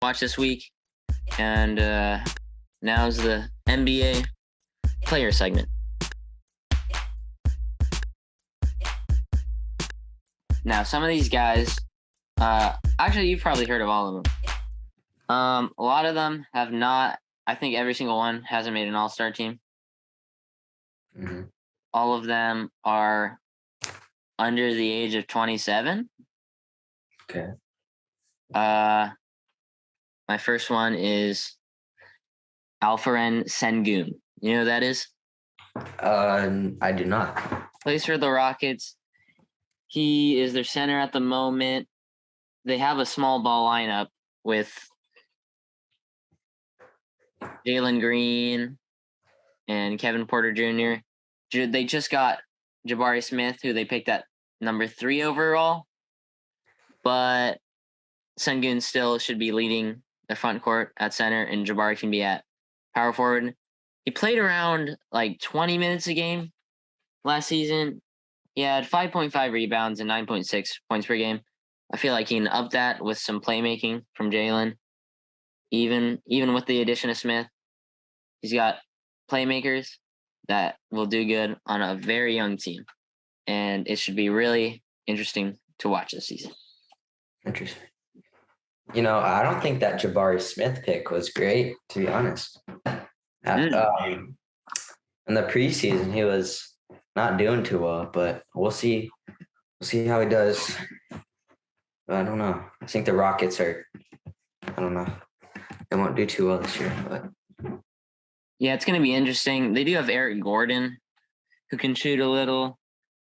watch this week. And now's the NBA player segment. Now, some of these guys, actually, you've probably heard of all of them. A lot of them have not. I think every single one hasn't made an all-star team. Mm-hmm. All of them are under the age of 27. Okay. My first one is Alferen Sengum. You know who that is? I do not. Plays for the Rockets. He is their center at the moment. They have a small ball lineup with Jalen Green and Kevin Porter Jr. They just got Jabari Smith, who they picked at number 3 overall. But Sengun still should be leading the front court at center, and Jabari can be at power forward. He played around like 20 minutes a game last season. He had 5.5 rebounds and 9.6 points per game. I feel like he can up that with some playmaking from Jalen. Even with the addition of Smith, he's got playmakers that will do good on a very young team. And it should be really interesting to watch this season. Interesting. You know, I don't think that Jabari Smith pick was great, to be honest. In the preseason, he was not doing too well, but we'll see. We'll see how he does. But I don't know. I think the Rockets I don't know. They won't do too well this year, but yeah, it's going to be interesting. They do have Eric Gordon, who can shoot a little.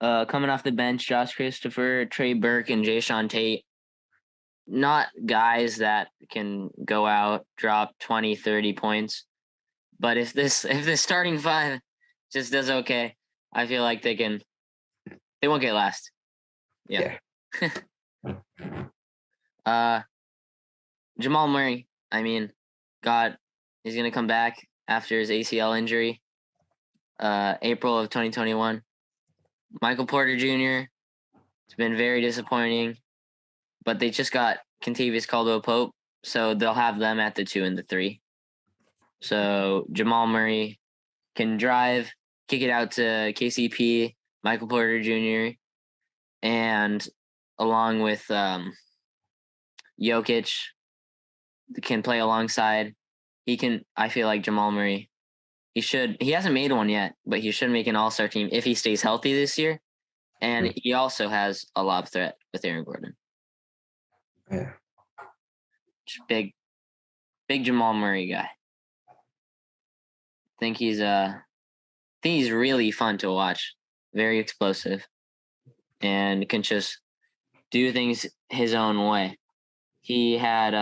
Coming off the bench, Josh Christopher, Trey Burke, and Jayshawn Tate. Not guys that can go out, drop 20, 30 points. But if this starting 5 just does okay, I feel like they won't get last. Yeah. Jamal Murray, he's going to come back after his ACL injury, April of 2021. Michael Porter Jr. It's been very disappointing, but they just got Kentavious Caldwell-Pope, so they'll have them at the 2 and the 3. So Jamal Murray can drive, kick it out to KCP, Michael Porter Jr., and along with Jokic, can play alongside. I feel like Jamal Murray, he hasn't made one yet, but he should make an all-star team if he stays healthy this year. And he also has a lob threat with Aaron Gordon. Yeah. Just big Jamal Murray guy. I think he's really fun to watch. Very explosive. And can just do things his own way. He had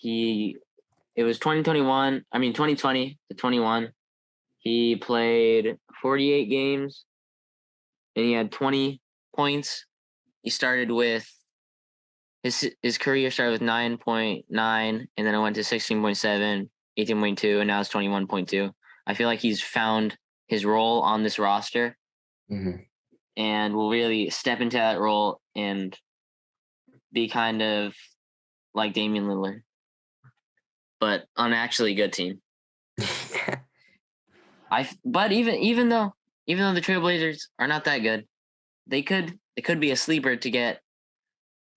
it was 2020 to 21. He played 48 games and he had 20 points. He started with his career started with 9.9 and then it went to 16.7, 18.2, and now it's 21.2. I feel like he's found his role on this roster and will really step into that role and be kind of like Damian Lillard, but on actually a good team. But even though the Trailblazers are not that good, they could be a sleeper to get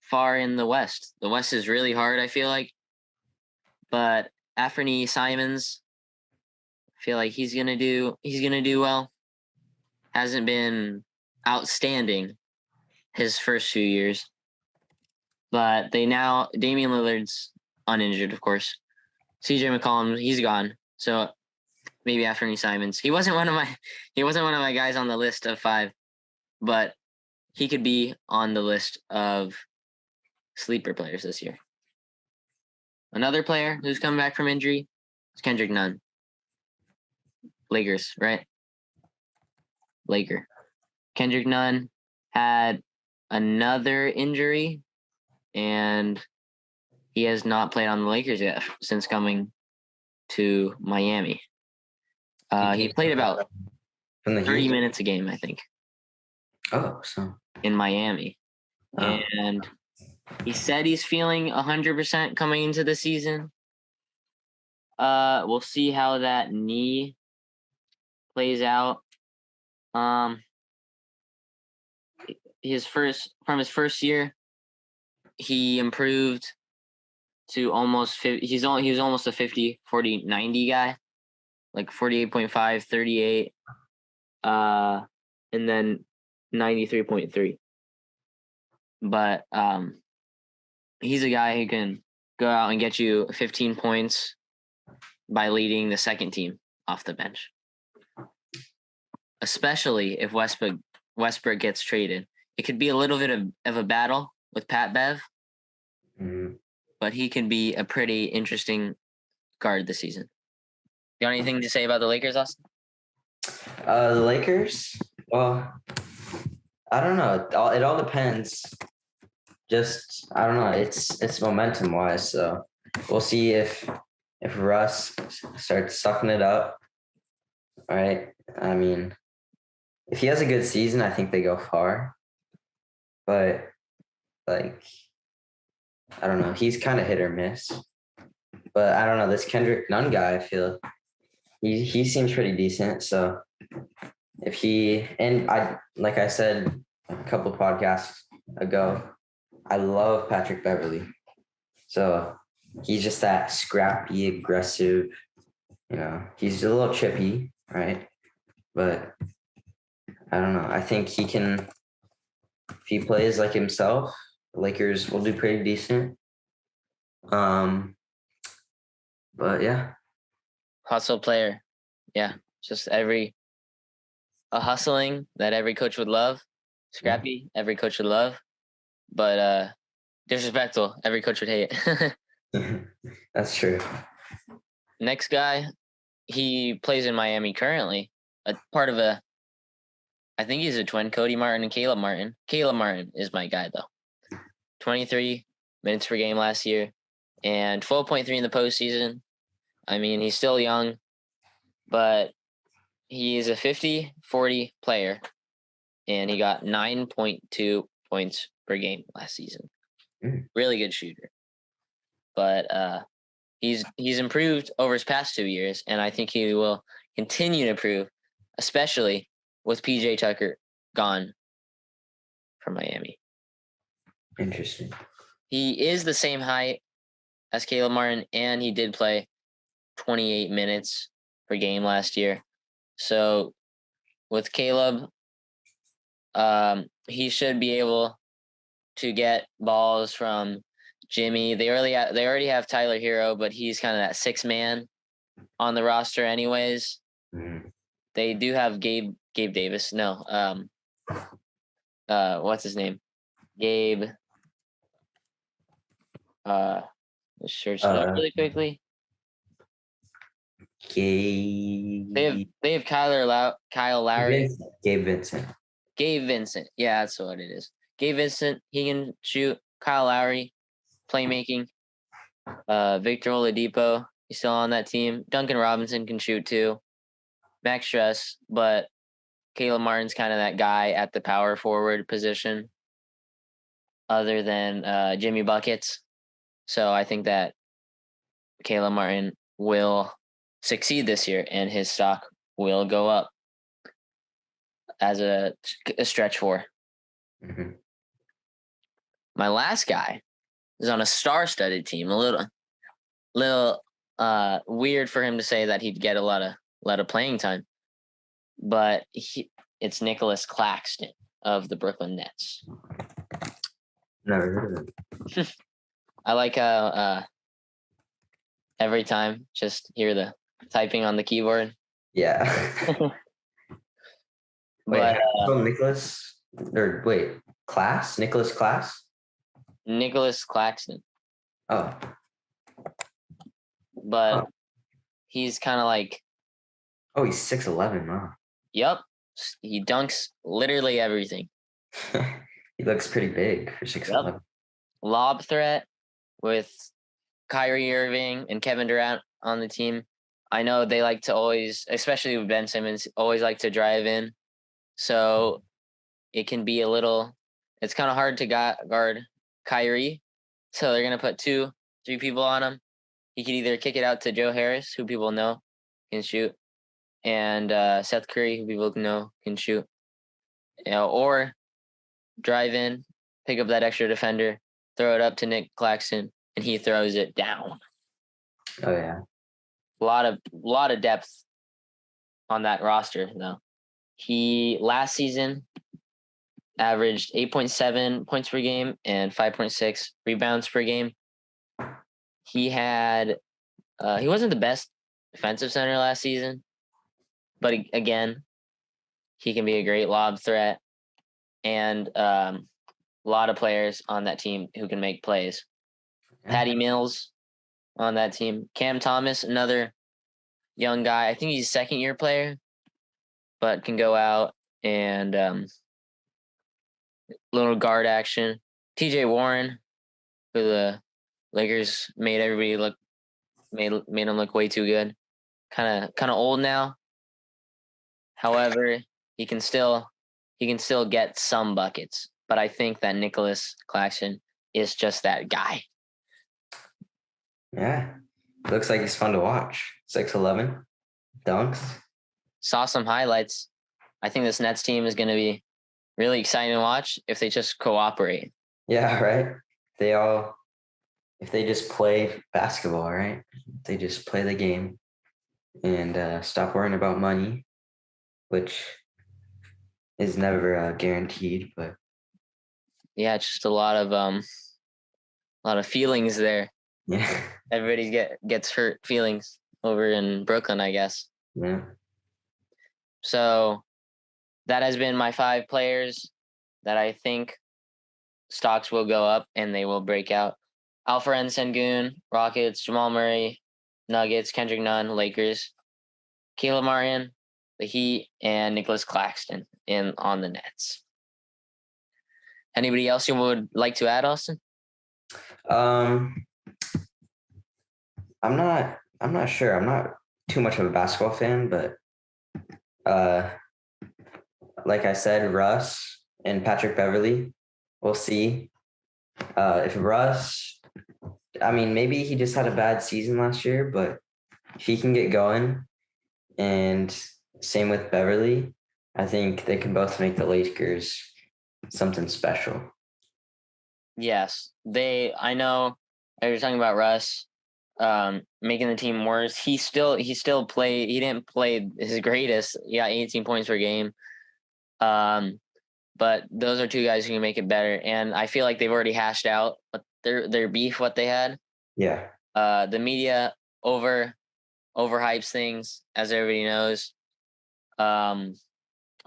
far in the West. The West is really hard, I feel like. But Anthony Simons, I feel like he's gonna do well. Hasn't been outstanding his first few years. But Damian Lillard's uninjured, of course. CJ McCollum, he's gone. So maybe Anthony Simons. He wasn't one of my guys on the list of 5, but he could be on the list of sleeper players this year. Another player who's come back from injury is Kendrick Nunn. Lakers, right? Laker. Kendrick Nunn had another injury, and he has not played on the Lakers yet since coming to Miami. He played about 30 minutes a game, I think. Oh, so in Miami. And He said he's feeling 100% coming into the season. We'll see how that knee plays out. His first year, he improved to almost 50. He was almost a 50, 40, 90 guy, like 48.5, 38, and then 93.3. But he's a guy who can go out and get you 15 points by leading the second team off the bench, especially if Westbrook gets traded. It could be a little bit of a battle with Pat Bev, but he can be a pretty interesting guard this season. You got anything to say about the Lakers, Austin? The Lakers? Well, I don't know. It all depends. Just, I don't know. It's momentum wise. So we'll see if Russ starts sucking it up. All right. I mean, if he has a good season, I think they go far. But like, I don't know. He's kind of hit or miss. But I don't know. This Kendrick Nunn guy, I feel he seems pretty decent. So if he, and like I said a couple of podcasts ago, I love Patrick Beverley. So he's just that scrappy, aggressive, he's a little chippy, right? But I don't know. I think he can, if he plays like himself, the Lakers will do pretty decent. But yeah. Hustle player. Yeah. Just a hustling that every coach would love. Scrappy, every coach would love. But disrespectful, every coach would hate it. That's true. Next guy, he plays in Miami currently. I think he's a twin, Cody Martin and Caleb Martin. Caleb Martin is my guy, though. 23 minutes per game last year and 12.3 in the postseason. I mean, he's still young, but he is a 50-40 player, and he got 9.2 points per game last season. Really good shooter. But he's improved over his past 2 years, and I think he will continue to improve, especially with PJ Tucker gone from Miami. Interesting. He is the same height as Caleb Martin, and he did play 28 minutes per game last year. So with Caleb, he should be able to get balls from Jimmy. They already have Tyler Hero, but he's kind of that sixth man on the roster anyways. They do have Gabe Davis. No. What's his name? Gabe. Let's search it up really quickly. They have Kyle Lowry. Gabe Vincent. Yeah, that's what it is. Gabe Vincent, he can shoot. Kyle Lowry, playmaking. Victor Oladipo, he's still on that team. Duncan Robinson can shoot too. Max Stress, but Caleb Martin's kind of that guy at the power forward position other than Jimmy Buckets. So I think that Caleb Martin will succeed this year and his stock will go up as a stretch four. My last guy is on a star-studded team. A little weird for him to say that he'd get a lot of playing time, but it's Nicholas Claxton of the Brooklyn Nets. Never heard of him. I like how every time just hear the typing on the keyboard. Yeah. But Nicholas Claxton. Nicholas Claxton. Oh. But he's kind of like. Oh, he's 6'11", huh? Yep. He dunks literally everything. He looks pretty big for 6'11". Yep. Lob threat with Kyrie Irving and Kevin Durant on the team. I know they like to always, especially with Ben Simmons, always like to drive in. So it can be it's kind of hard to guard Kyrie So they're gonna put 2, 3 people on him. He could either kick it out to Joe Harris, who people know can shoot, and Seth Curry, who people know can shoot, or drive in, pick up that extra defender, throw it up to Nick Claxton, and he throws it down. Oh yeah. A lot of depth on that roster though. He last season averaged 8.7 points per game and 5.6 rebounds per game. He had he wasn't the best defensive center last season, but again, he can be a great lob threat, and a lot of players on that team who can make plays. Patty Mills on that team. Cam Thomas, another young guy. I think he's a second-year player, but can go out and little guard action. TJ Warren, who the Lakers made everybody look made him look way too good. Kind of old now. However, he can still get some buckets. But I think that Nicholas Claxton is just that guy. Yeah. Looks like he's fun to watch. 6'11", dunks. Saw some highlights. I think this Nets team is going to be really exciting to watch if they just cooperate. Yeah, right. If they just play basketball, right? They just play the game and stop worrying about money, which is never guaranteed. But yeah, it's just a lot of feelings there. yeah, Everybody gets hurt feelings over in Brooklyn, I guess. yeah. So that has been my 5 players that I think stocks will go up and they will break out. Alferen Sengum, Rockets; Jamal Murray, Nuggets; Kendrick Nunn, Lakers; Caleb Martin, the Heat; and Nicholas Claxton on the Nets. Anybody else you would like to add, Austin? I'm not sure. I'm not too much of a basketball fan, but like I said, Russ and Patrick Beverley, we'll see. If Russ, I mean, maybe he just had a bad season last year, but if he can get going, and same with Beverly, I think they can both make the Lakers something special. Yes, I know. I was talking about Russ making the team worse. He still played. He didn't play his greatest. He got 18 points per game. But those are 2 guys who can make it better. And I feel like they've already hashed out their beef, what they had. Yeah. The media overhypes things, as everybody knows.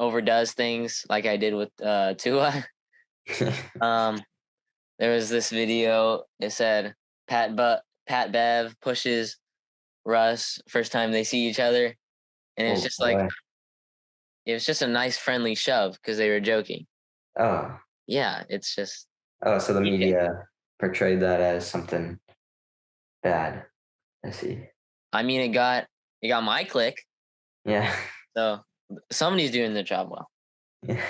Overdoes things, like I did with Tua. There was this video. It said Pat Bev pushes Russ first time they see each other, and it's just like it was just a nice friendly shove because they were joking. Oh. Yeah, it's just. Oh, so the media portrayed that as something bad. I see. I mean, it got my click. Yeah. So somebody's doing their job well. Yeah.